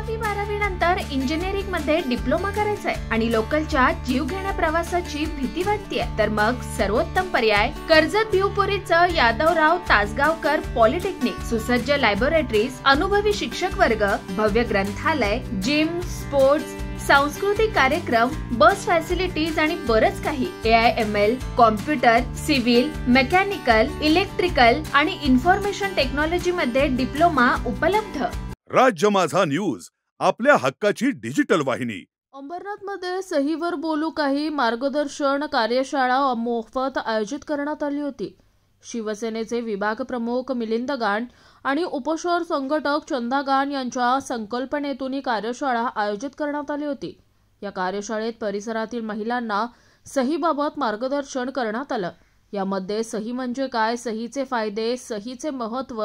10वी-12वी नंतर इंजिनिअरिंग मध्ये डिप्लोमा करायचंय आणि लोकलच्या जीवघेण्या प्रवासाची भीती वाटतेय, तर मग सर्वोत्तम पर्याय कर्जत भिवपुरीचं यादवराव तासगावकर पॉलिटेक्निक. सुसज्ज लॅबोरेटरीज, अनुभवी शिक्षक वर्ग, भव्य ग्रंथालय, जिम, स्पोर्ट्स, सांस्कृतिक कार्यक्रम, बस फॅसिलिटीज आणि बरंच काही. AIML, computer, civil, mechanical, electrical आणि इन्फॉर्मेशन टेक्नॉलॉजी मध्ये डिप्लोमा उपलब्ध. राज्य माझा न्यूज, आपल्या हक्काची डिजिटल वाहिनी. अंबरनाथमध्ये सहीवर बोलू काही मार्गदर्शन कार्यशाळा मोफत आयोजित करण्यात आली होती. शिवसेनेचे विभाग प्रमुख मिलिंद गाण आणि उपशहर संघटक चंदा गाण यांच्या संकल्पनेतून ही कार्यशाळा आयोजित करण्यात आली होती. या कार्यशाळेत परिसरातील महिलांना सहीबाबत मार्गदर्शन करण्यात आलं. यामध्ये सही म्हणजे काय, सहीचे फायदे, सहीचे महत्त्व,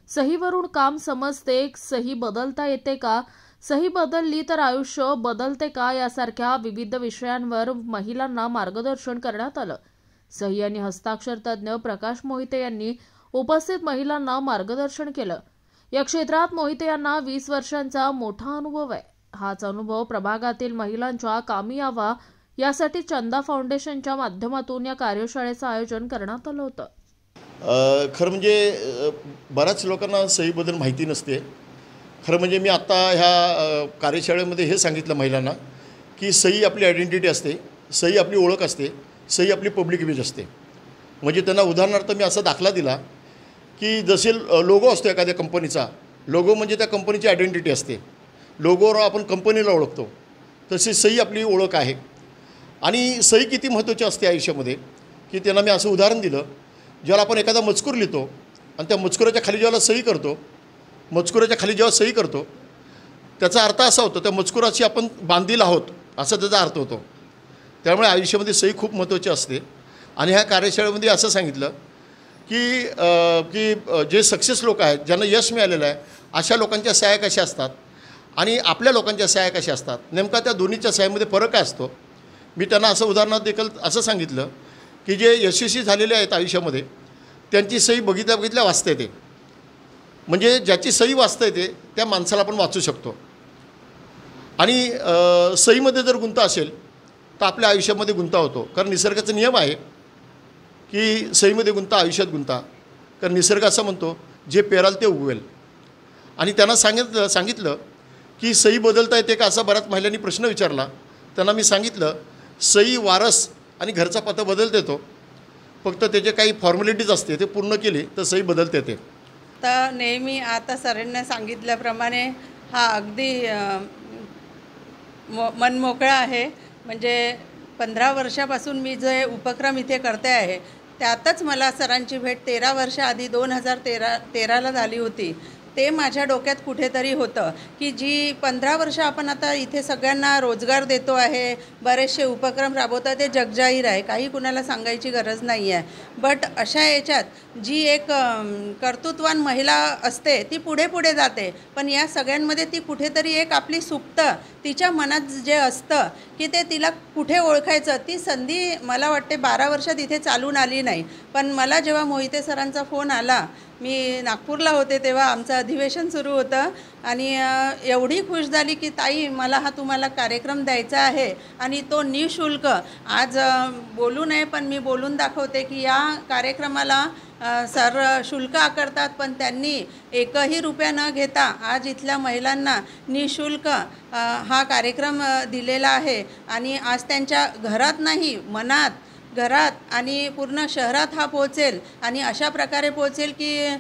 सहीवरून काम समजते, सही बदलता येते का, सही बदलली तर आयुष्य बदलते का, यासारख्या विविध विषयांवर महिलांना मार्गदर्शन करण्यात आलं. सही आणि हस्ताक्षर तज्ज्ञ प्रकाश मोहिते यांनी उपस्थित महिलांना मार्गदर्शन केलं. या क्षेत्रात मोहिते यांना 20 वर्षांचा मोठा अनुभव आहे. हाच अनुभव प्रभागातील महिलांच्या कामी यावा यासाठी चंदा फाउंडेशनच्या माध्यमातून या कार्यशाळेचं आयोजन करण्यात आलं होतं. खरं म्हणजे बऱ्याच लोकांना सहीबद्दल माहिती नसते. खरं म्हणजे मी आत्ता ह्या कार्यशाळेमध्ये हे सांगितलं महिलांना की सही आपली आयडेंटिटी असते, सही आपली ओळख असते, सही आपली पब्लिक इमेज असते. म्हणजे त्यांना उदाहरणार्थ मी असा दाखला दिला की जसे लोगो असतो एखाद्या कंपनीचा, लोगो म्हणजे त्या कंपनीची आयडेंटिटी असते, लोगोवर आपण कंपनीला ओळखतो, तशी सही आपली ओळख आहे. आणि सही किती महत्त्वाची असते आयुष्यामध्ये की त्यांना मी असं उदाहरण दिलं, ज्याला आपण एखादा मजकूर लिहितो आणि त्या मजकुराच्या खाली जेव्हा सही करतो, मजकुराच्या खाली जेव्हा सही करतो त्याचा अर्थ असा होतो त्या मजकुराशी आपण बांधील आहोत असा त्याचा अर्थ होतो. त्यामुळे आयुष्यामध्ये सही खूप महत्त्वाची असते. आणि ह्या कार्यशाळेमध्ये असं सांगितलं की जे सक्सेस लोक आहेत, ज्यांना यश मिळालेलं आहे, अशा लोकांच्या सह्या कशा असतात आणि आपल्या लोकांच्या सह्या कशा असतात, नेमका त्या दोन्हीच्या सह्यामध्ये फरक काय असतो. मी त्यांना असं उदाहरणार्थ देखील असं सांगितलं की जे यशस्वी झालेले आहेत आयुष्यामध्ये त्यांची सही बघितल्या वाचता येते. म्हणजे ज्याची सही वाचता येते त्या माणसाला आपण वाचू शकतो. आणि सहीमध्ये जर गुंता असेल तर आपल्या आयुष्यामध्ये गुंता होतो. कारण निसर्गाचा नियम आहे की सहीमध्ये गुंता आयुष्यात गुंता. कारण निसर्ग असं म्हणतो जे पेराल ते उगवेल. आणि त्यांना सांगितलं की सही बदलता येते का असा बऱ्याच महिलांनी प्रश्न विचारला. त्यांना मी सांगितलं सही वारस आणि घरचा पत्ता बदलता येतो, फक्त त्याचे काही फॉर्मॅलिटीज असते ते पूर्ण केली तर सही बदलता येते. तर नेहमी आता सरांनी सांगितल्याप्रमाणे हा अगदी मनमोकळा आहे. म्हणजे 15 वर्षापासून मी जे उपक्रम इथे करते आहे त्यातच मला सरांची भेट 13 वर्ष आधी 2013ला झाली होती. ते माझ्या डोक्यात कुठेतरी होतं की जी 15 वर्ष आपण आता इथे सगळ्यांना रोजगार देतो आहे, बरेचसे उपक्रम राबवतात, ते जगजाहीर आहे, काही कुणाला सांगायची गरज नाही आहे. बट अशा याच्यात जी एक कर्तृत्वान महिला असते ती पुढे पुढे जाते. पण या सगळ्यांमध्ये ती कुठेतरी एक आपली सुप्त तिच्या मनात जे असतं की ते तिला कुठे ओळखायचं, ती संधी मला वाटते 12 वर्षात इथे चालून आली नाही. पण मला जेव्हा मोहिते सरांचा फोन आला, मी नागपूरला होते तेव्हा आमचं अधिवेशन सुरू होतं आणि एवढी खुश झाली की ताई मला हा तुम्हाला कार्यक्रम द्यायचा आहे आणि तो निःशुल्क. आज बोलू नये पण मी बोलून दाखवते की या कार्यक्रमाला सर शुल्क आकारतात, पण त्यांनी एकही रुपया न घेता आज इथल्या महिलांना निःशुल्क हा कार्यक्रम दिलेला आहे. आणि आज त्यांच्या घरात नाही, मनात, घरात आणि पूर्ण शहरात हा पोहोचेल आणि अशा प्रकारे पोहोचेल की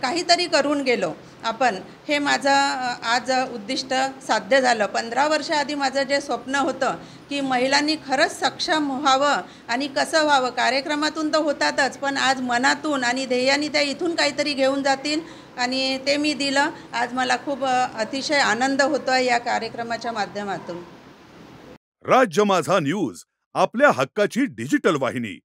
काहीतरी करून गेलो आपण. हे माझं आज उद्दिष्ट साध्य झालं. 15 वर्ष आधी माझं जे स्वप्न होतं की महिलांनी खरंच सक्षम व्हावं आणि कसं व्हावं, कार्यक्रमातून तर होतातच पण आज मनातून आणि ध्येयाने त्या इथून काहीतरी घेऊन जातील आणि ते मी दिलं. आज मला खूप अतिशय आनंद होतो आहे या कार्यक्रमाच्या माध्यमातून. राज्य माझा न्यूज, आपल्या हक्काची डिजिटल वाहिनी.